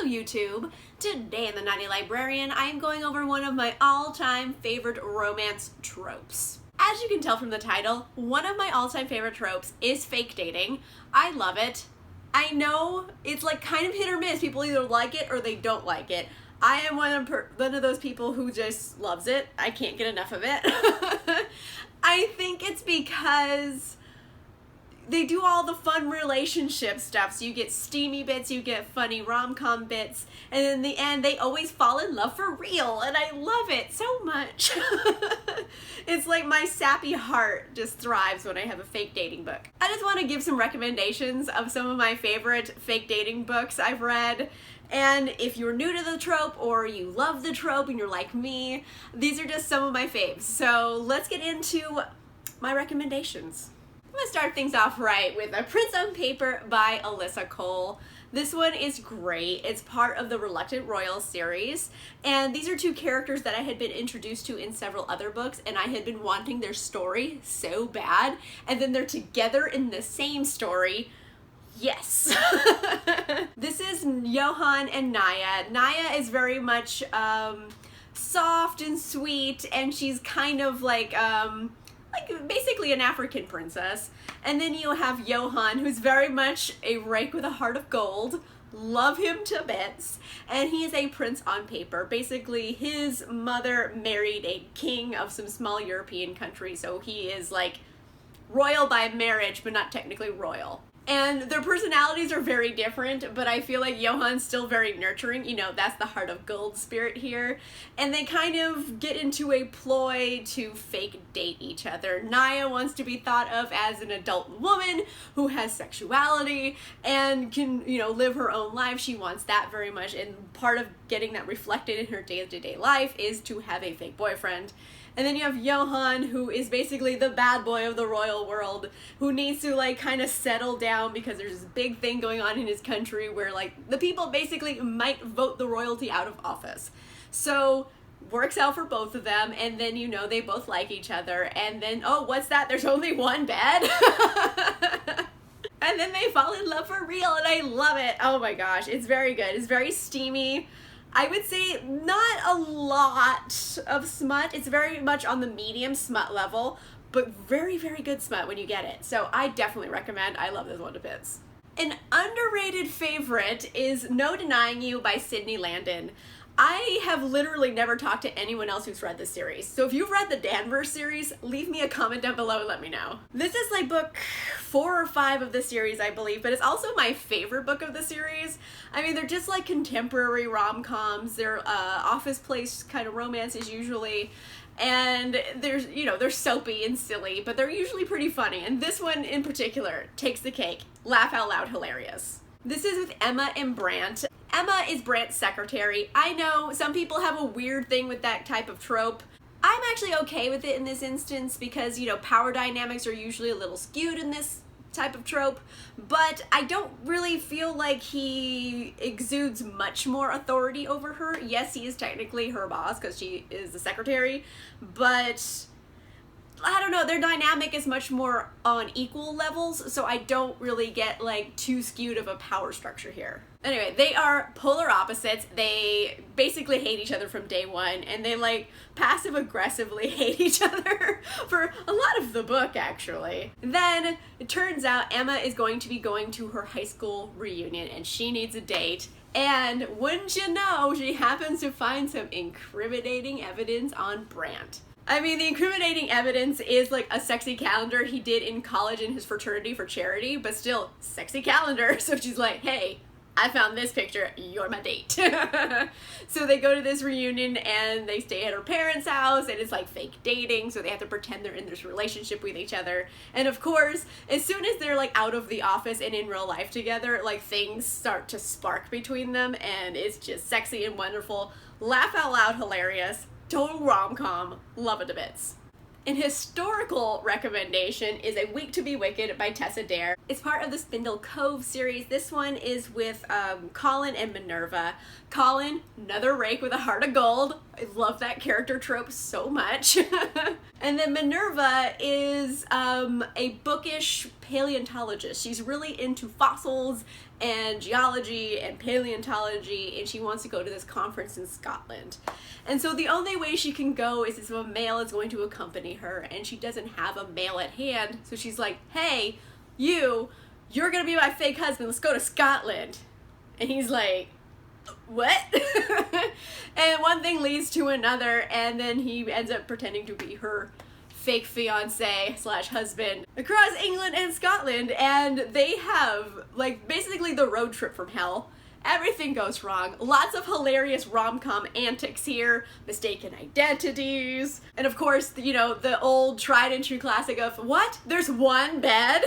YouTube. Today in the Naughty Librarian, I am going over one of my all-time favorite romance tropes. As you can tell from the title, one of my all-time favorite tropes is fake dating. I love it. I know it's like kind of hit or miss. People either like it or they don't like it. I am one of those people who just loves it. I can't get enough of it. I think it's because they do all the fun relationship stuff. So you get steamy bits, you get funny rom-com bits, and in the end they always fall in love for real, and I love it so much. It's like my sappy heart just thrives when I have a fake dating book. I just want to give some recommendations of some of my favorite fake dating books I've read. And if you're new to the trope or you love the trope and you're like me, these are just some of my faves. So let's get into my recommendations. I'm gonna start things off right with A Prince on Paper by Alyssa Cole. This one is great. It's part of the Reluctant Royal series, and these are two characters that I had been introduced to in several other books, and I had been wanting their story so bad, and then they're together in the same story. Yes. This is Johan and Naya. Naya is very much soft and sweet, and she's kind of like basically an African princess. And then you have Johan, who's very much a rake with a heart of gold. Love him to bits. And he is a prince on paper. Basically, his mother married a king of some small European country, so he is like royal by marriage, but not technically royal. And their personalities are very different, but I feel like Johan's still very nurturing. You know, that's the heart of gold spirit here. And they kind of get into a ploy to fake date each other. Naya wants to be thought of as an adult woman who has sexuality and can, you know, live her own life. She wants that very much. And part of getting that reflected in her day-to-day life is to have a fake boyfriend. And then you have Johan, who is basically the bad boy of the royal world, who needs to like kind of settle down because there's this big thing going on in his country where like the people basically might vote the royalty out of office. So works out for both of them, and then you know they both like each other, and then oh, what's that? There's only one bed. And then they fall in love for real, and I love it. Oh my gosh, it's very good. It's very steamy. I would say not a lot of smut. It's very much on the medium smut level, but very, very good smut when you get it. So I definitely recommend. I love this one to bits. An underrated favorite is No Denying You by Sidney Landon. I have literally never talked to anyone else who's read this series. So if you've read the Danvers series, leave me a comment down below and let me know. This is like book 4 or 5 of the series, I believe, but it's also my favorite book of the series. I mean, they're just like contemporary rom-coms. They're office place kind of romances usually. And there's, you know, they're soapy and silly, but they're usually pretty funny. And this one in particular takes the cake. Laugh out loud hilarious. This is with Emma and Brant. Emma is Brant's secretary. I know some people have a weird thing with that type of trope. I'm actually okay with it in this instance because, you know, power dynamics are usually a little skewed in this type of trope, but I don't really feel like he exudes much more authority over her. Yes, he is technically her boss because she is the secretary, but I don't know, their dynamic is much more on equal levels, so I don't really get like too skewed of a power structure here. Anyway, they are polar opposites. They basically hate each other from day one, and they like passive aggressively hate each other for a lot of the book actually. Then it turns out Emma is going to be going to her high school reunion and she needs a date. And wouldn't you know, she happens to find some incriminating evidence on Brant. I mean, the incriminating evidence is like a sexy calendar he did in college in his fraternity for charity, but still, sexy calendar. So she's like, hey, I found this picture, you're my date. So they go to this reunion and they stay at her parents' house, and it's like fake dating, so they have to pretend they're in this relationship with each other. And of course, as soon as they're like out of the office and in real life together, like things start to spark between them, and it's just sexy and wonderful. Laugh out loud hilarious. Total rom-com, love it to bits. An historical recommendation is A Week to Be Wicked by Tess Adair. It's part of the Spindle Cove series. This one is with Colin and Minerva. Colin, another rake with a heart of gold. I love that character trope so much. And then Minerva is a bookish paleontologist. She's really into fossils and geology and paleontology, and she wants to go to this conference in Scotland. And so the only way she can go is if a male is going to accompany her, and she doesn't have a male at hand. So she's like, hey, you're gonna be my fake husband, let's go to Scotland. And he's like, what? And one thing leads to another, and then he ends up pretending to be her fake fiance slash husband across England and Scotland, and they have like basically the road trip from hell. Everything goes wrong. Lots of hilarious rom-com antics here, mistaken identities, and of course, you know, the old tried and true classic of, what? There's one bed?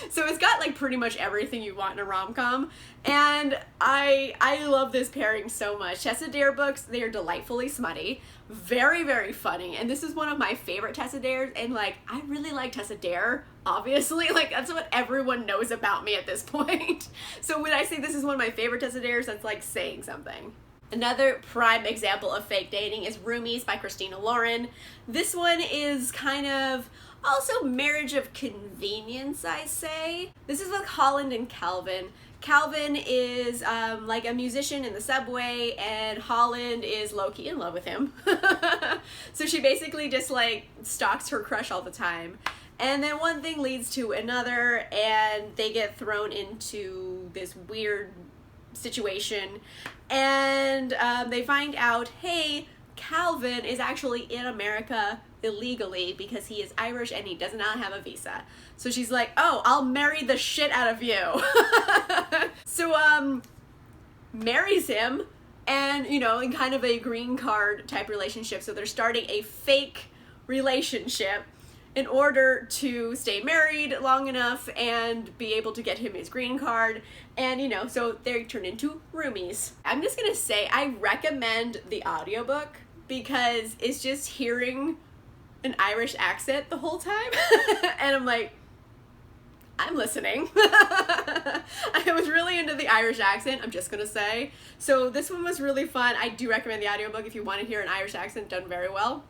So it's got like pretty much everything you want in a rom-com, and I love this pairing so much. Tess Adair books, they are delightfully smutty, very, very funny, and this is one of my favorite Tess Adairs, and like, I really like Tess Adair, obviously, like that's what everyone knows about me at this point. So when I say this is one of my favorite Tess Adairs, that's like saying something. Another prime example of fake dating is Roomies by Christina Lauren. This one is kind of also marriage of convenience, I say. This is with Holland and Calvin. Calvin is like a musician in the subway, and Holland is low-key in love with him. So she basically just like stalks her crush all the time. And then one thing leads to another, and they get thrown into this weird situation. And they find out, hey, Calvin is actually in America illegally because he is Irish and he does not have a visa. So she's like, oh, I'll marry the shit out of you. So marries him, and you know, in kind of a green card type relationship. So they're starting a fake relationship in order to stay married long enough and be able to get him his green card. And you know, so they turn into roomies. I'm just gonna say I recommend the audiobook because it's just hearing an Irish accent the whole time. And I'm like, I'm listening. I was really into the Irish accent, I'm just gonna say. So this one was really fun. I do recommend the audiobook if you want to hear an Irish accent done very well.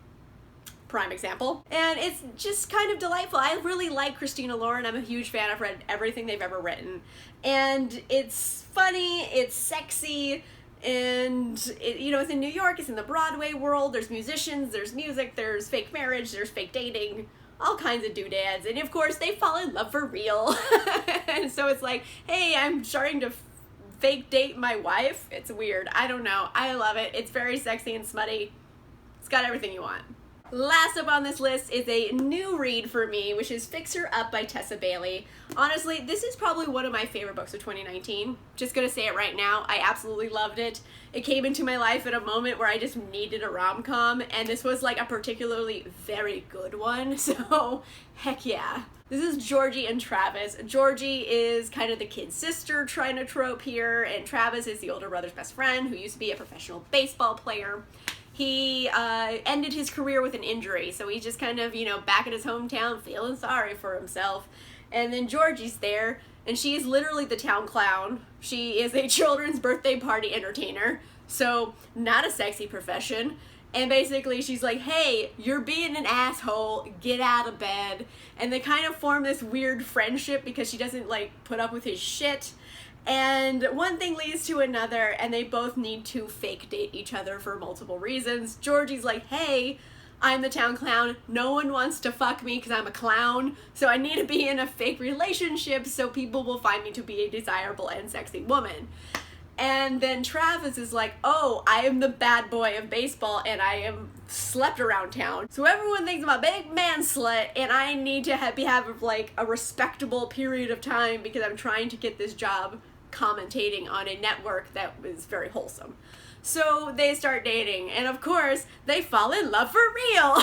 Prime example. And it's just kind of delightful. I really like Christina Lauren. I'm a huge fan. I've read everything they've ever written. And it's funny, it's sexy, and it, you know, it's in New York, it's in the Broadway world, there's musicians, there's music, there's fake marriage, there's fake dating, all kinds of doodads, and of course they fall in love for real. And so it's like, hey, I'm starting to fake date my wife. It's weird. I don't know. I love it. It's very sexy and smutty. It's got everything you want. Last up on this list is a new read for me, which is Fix Her Up by Tessa Bailey. Honestly, this is probably one of my favorite books of 2019. Just gonna say it right now, I absolutely loved it. It came into my life at a moment where I just needed a rom-com, and this was like a particularly very good one, so heck yeah. This is Georgie and Travis. Georgie is kind of the kid sister trying to trope here, and Travis is the older brother's best friend who used to be a professional baseball player. He ended his career with an injury, so he's just kind of, you know, back in his hometown feeling sorry for himself. And then Georgie's there, and she is literally the town clown. She is a children's birthday party entertainer, so not a sexy profession. And basically she's like, hey, you're being an asshole, get out of bed. And they kind of form this weird friendship because she doesn't like put up with his shit. And one thing leads to another, and they both need to fake date each other for multiple reasons. Georgie's like, hey, I'm the town clown. No one wants to fuck me because I'm a clown, so I need to be in a fake relationship so people will find me to be a desirable and sexy woman. And then Travis is like, oh, I am the bad boy of baseball and I am slept around town. So everyone thinks I'm a big man slut and I need to have like a respectable period of time because I'm trying to get this job commentating on a network that was very wholesome. So they start dating, and of course they fall in love for real.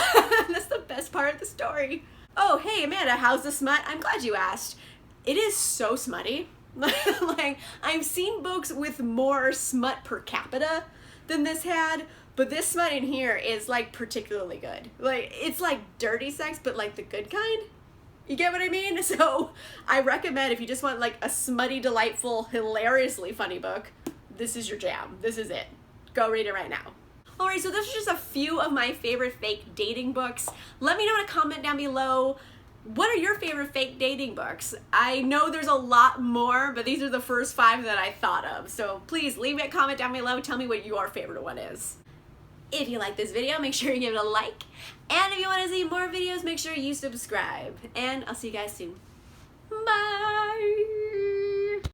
That's the best part of the story. Oh, hey Amanda, how's the smut? I'm glad you asked. It is so smutty. Like, I've seen books with more smut per capita than this had, but this smut in here is like particularly good. Like, it's like dirty sex, but like the good kind. You get what I mean? So I recommend, if you just want like a smutty, delightful, hilariously funny book, this is your jam. This is it. Go read it right now. Alright, so those are just a few of my favorite fake dating books. Let me know in a comment down below What are your favorite fake dating books? I know there's a lot more, but these are the first 5 that I thought of. So please leave me a comment down below. Tell me what your favorite one is. If you like this video, make sure you give it a like. And if you want to see more videos, make sure you subscribe. And I'll see you guys soon. Bye!